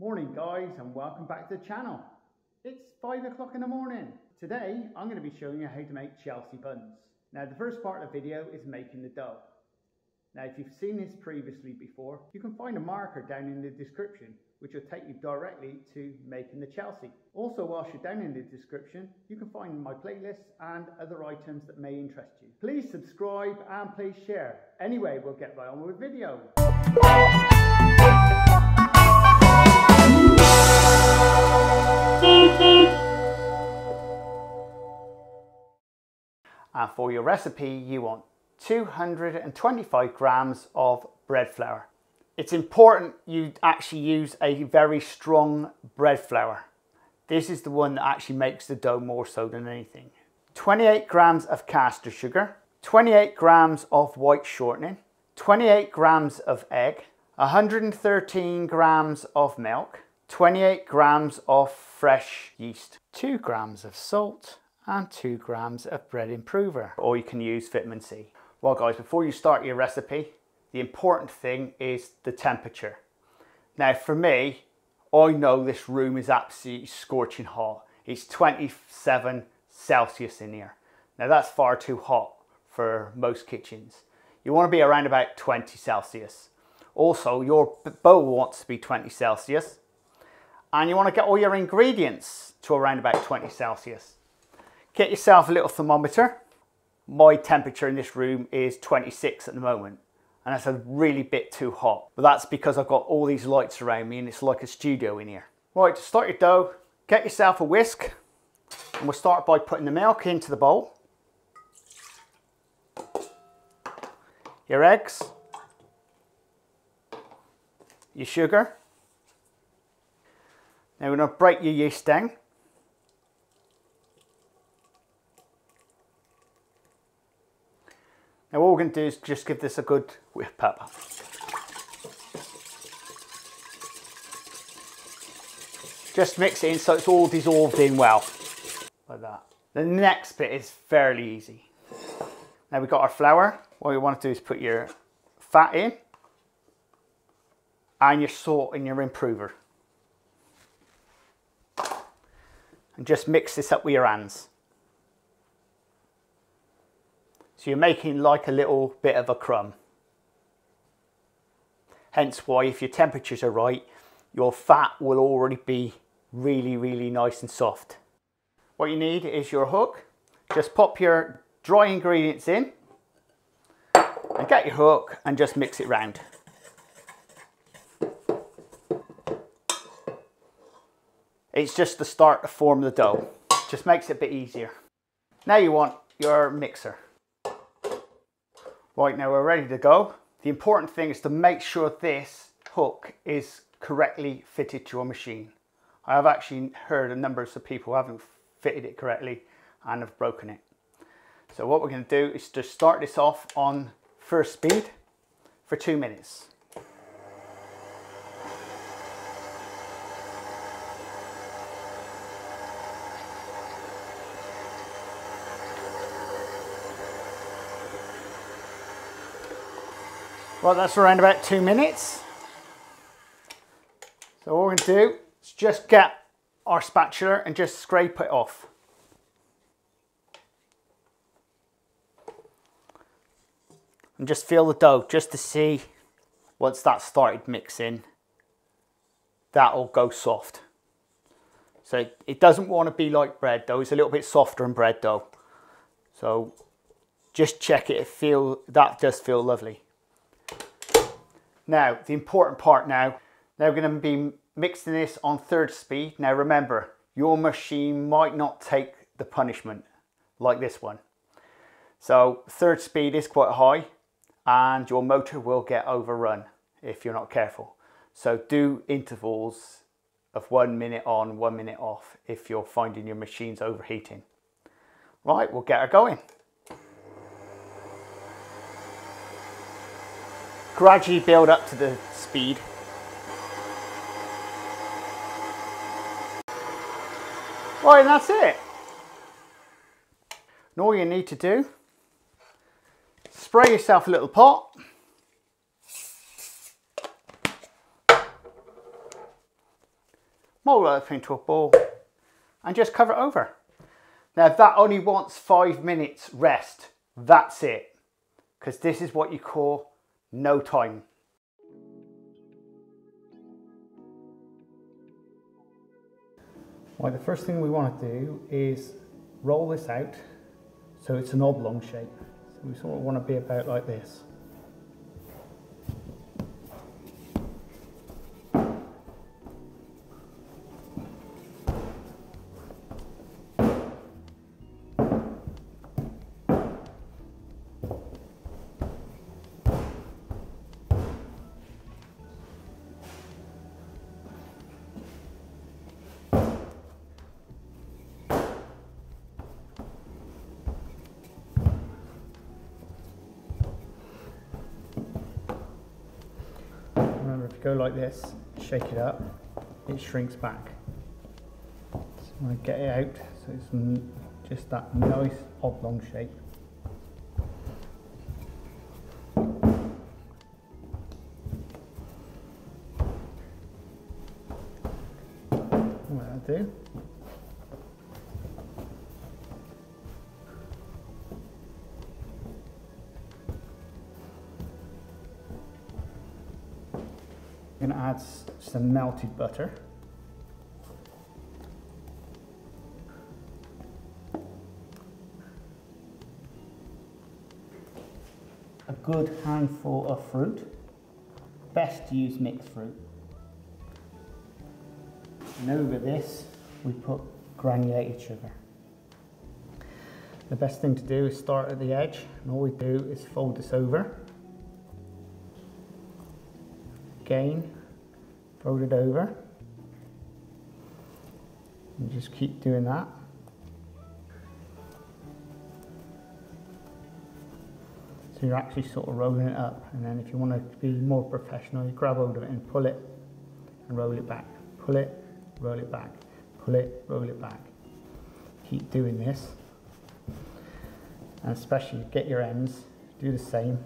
Morning guys, and welcome back to the channel. It's 5 o'clock in the morning. Today I'm going to be showing you how to make Chelsea buns. Now the first part of the video is making the dough. Now if you've seen this previously before, you can find a marker down in the description which will take you directly to making the Chelsea. Also, whilst you're down in the description, you can find my playlists and other items that may interest you. Please subscribe and please share. Anyway, we'll get right on with the video. And for your recipe, you want 225 grams of bread flour. It's important you actually use a very strong bread flour. This is the one that actually makes the dough more so than anything. 28 grams of caster sugar, 28 grams of white shortening, 28 grams of egg, 113 grams of milk, 28 grams of fresh yeast, 2 grams of salt, and 2 grams of bread improver, or you can use vitamin C. Well guys, before you start your recipe, the important thing is the temperature. Now for me, I know this room is absolutely scorching hot. It's 27 Celsius in here. Now that's far too hot for most kitchens. You want to be around about 20 Celsius. Also, your bowl wants to be 20 Celsius. And you want to get all your ingredients to around about 20 Celsius. Get yourself a little thermometer. My temperature in this room is 26 at the moment, and that's a really bit too hot. But that's because I've got all these lights around me and it's like a studio in here. Right, to start your dough, get yourself a whisk, and we'll start by putting the milk into the bowl, your eggs, your sugar. Now we're going to break your yeast down. Now what we're going to do is just give this a good whip up. Just mix it in so it's all dissolved in well, like that. The next bit is fairly easy. Now we've got our flour. What we want to do is put your fat in, and your salt in your improver. And just mix this up with your hands. So you're making like a little bit of a crumb. Hence why if your temperatures are right, your fat will already be really, really nice and soft. What you need is your hook. Just pop your dry ingredients in and get your hook and just mix it round. It's just to start to form the dough. Just makes it a bit easier. Now you want your mixer. Right, now we're ready to go. The important thing is to make sure this hook is correctly fitted to your machine. I have actually heard a number of people who haven't fitted it correctly and have broken it. So what we're going to do is just start this off on first speed for 2 minutes. Well, that's around about 2 minutes. So what we're going to do is just get our spatula and just scrape it off. And just feel the dough just to see once that started mixing, that'll go soft. So it doesn't want to be like bread dough, it's a little bit softer than bread dough. So just check it, that does feel lovely. Now, the important part now we're going to be mixing this on third speed. Now remember, your machine might not take the punishment like this one. So third speed is quite high and your motor will get overrun if you're not careful. So do intervals of 1 minute on, 1 minute off if you're finding your machine's overheating. Right, we'll get her going. Gradually build up to the speed. Right, and that's it. And all you need to do, spray yourself a little pot. mold it up into a ball and just cover it over. Now that only wants 5 minutes rest, that's it, because this is what you call no time. Right, the first thing we want to do is roll this out so it's an oblong shape. So we sort of want to be about like this. Remember, if you go like this, shake it up, it shrinks back. So I'm going to get it out so it's just that nice oblong shape. What I'll do, I'm going to add some melted butter. A good handful of fruit. Best to use mixed fruit. And over this we put granulated sugar. The best thing to do is start at the edge, and all we do is fold this over. Again, fold it over, and just keep doing that. So you're actually sort of rolling it up, and then if you want to be more professional, you grab hold of it and pull it and roll it back. Pull it, roll it back. Pull it, roll it back. Keep doing this, and especially get your ends, do the same.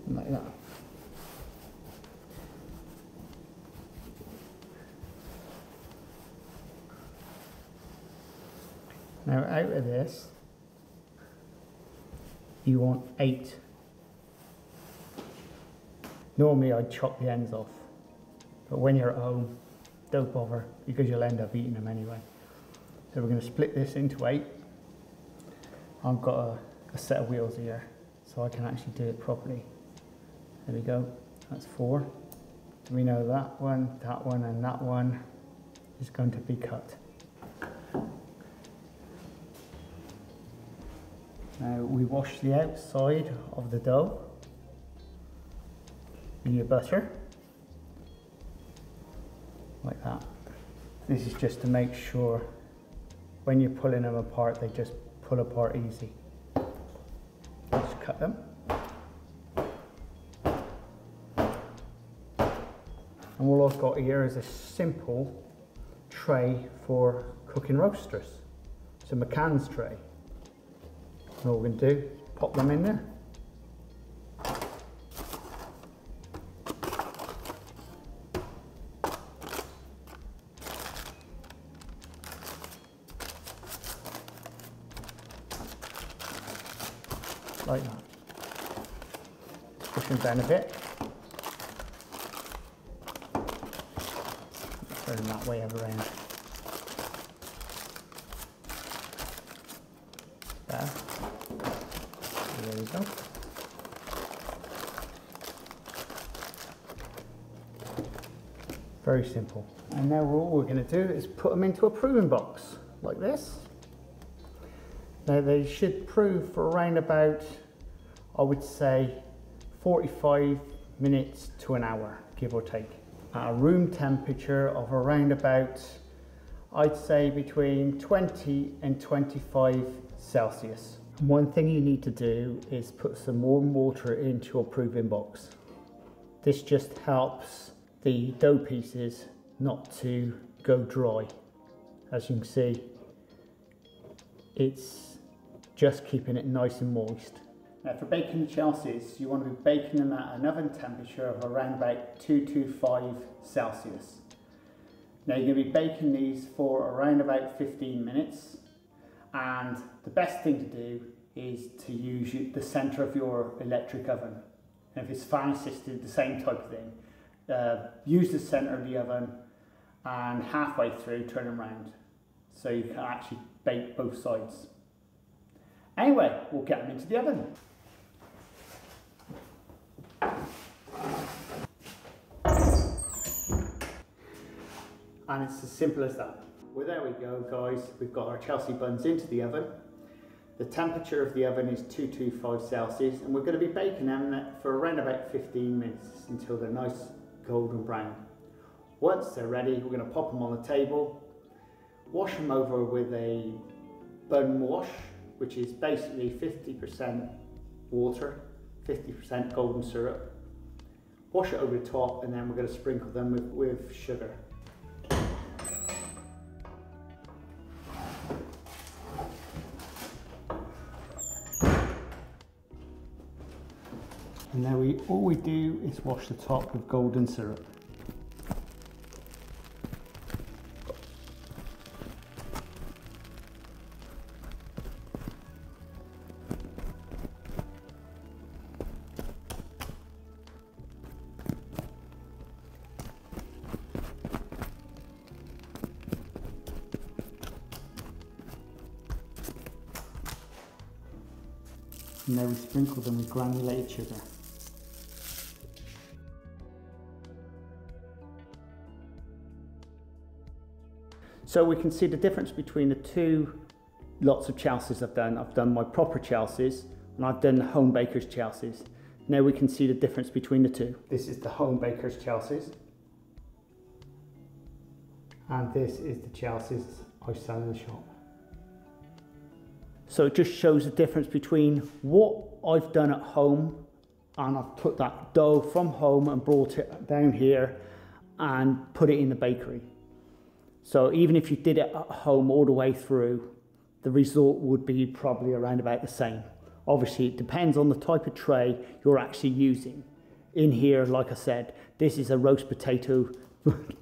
Like that. Now out of this, you want 8. Normally I'd chop the ends off, but when you're at home, don't bother because you'll end up eating them anyway. So we're going to split this into 8. I've got a set of wheels here, so I can actually do it properly. There we go, that's 4. So we know that one, and that one is going to be cut. Now we wash the outside of the dough in your butter, like that. This is just to make sure when you're pulling them apart, they just pull apart easy. Just cut them. And all I've got here is a simple tray for cooking roasters. It's a McCann's tray. And all we're going to do, pop them in there. Like that. Push them down a bit. Turn that way around. There. There we go. Very simple. And now all we're going to do is put them into a proving box like this. Now they should prove for around about, I would say, 45 minutes to an hour, give or take. At a room temperature of around about, I'd say between 20 and 25 Celsius. One thing you need to do is put some warm water into your proving box. This just helps the dough pieces not to go dry. as you can see, it's just keeping it nice and moist. Now for baking the Chelseas, you want to be baking them at an oven temperature of around about 225 Celsius. Now you're going to be baking these for around about 15 minutes, and the best thing to do is to use the centre of your electric oven. And if it's fan assisted, the same type of thing. Use the centre of the oven and halfway through turn them around so you can actually bake both sides. Anyway, we'll get them into the oven. And it's as simple as that. Well, there we go, guys. We've got our Chelsea buns into the oven. The temperature of the oven is 225 Celsius, and we're going to be baking them for around about 15 minutes until they're nice golden brown. Once they're ready, we're going to pop them on the table, wash them over with a bun wash, which is basically 50% water, 50% golden syrup. Wash it over the top, and then we're going to sprinkle them with sugar. And now all we do is wash the top with golden syrup. And now we sprinkle them with granulated sugar. So we can see the difference between the two lots of Chelseas I've done. I've done my proper Chelseas and I've done the home baker's Chelseas. Now we can see the difference between the two. This is the home baker's Chelseas. And this is the Chelseas I sell in the shop. So it just shows the difference between what I've done at home, and I've put that dough from home and brought it down here and put it in the bakery. So even if you did it at home all the way through, the result would be probably around about the same. Obviously it depends on the type of tray you're actually using. In here, like I said, this is a roast potato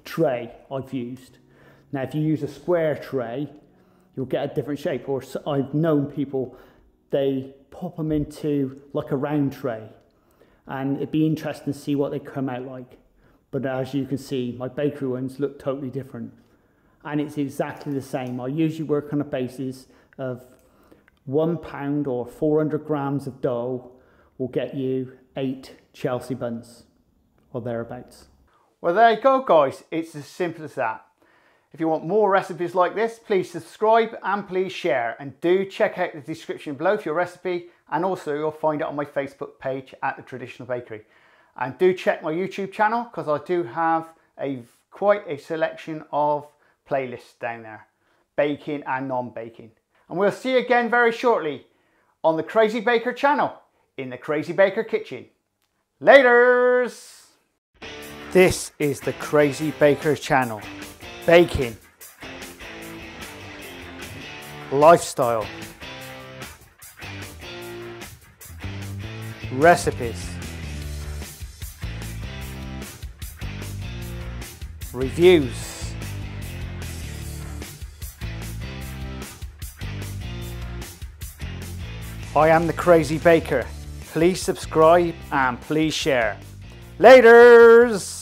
tray I've used. Now if you use a square tray, you'll get a different shape. Or I've known people, they pop them into like a round tray, and it'd be interesting to see what they come out like. But as you can see, my bakery ones look totally different. And it's exactly the same. I usually work on a basis of 1 pound or 400 grams of dough will get you 8 Chelsea buns or thereabouts. Well, there you go, guys. It's as simple as that. If you want more recipes like this, please subscribe and please share. And do check out the description below for your recipe. And also you'll find it on my Facebook page at The Traditional Bakery. And do check my YouTube channel, because I do have quite a selection of playlists down there, baking and non-baking. And we'll see you again very shortly on the Crazy Baker channel in the Crazy Baker kitchen. Laters! This is the Crazy Baker channel. Baking, lifestyle, recipes, reviews, I am the Crazy Baker. Please subscribe and please share. Laters!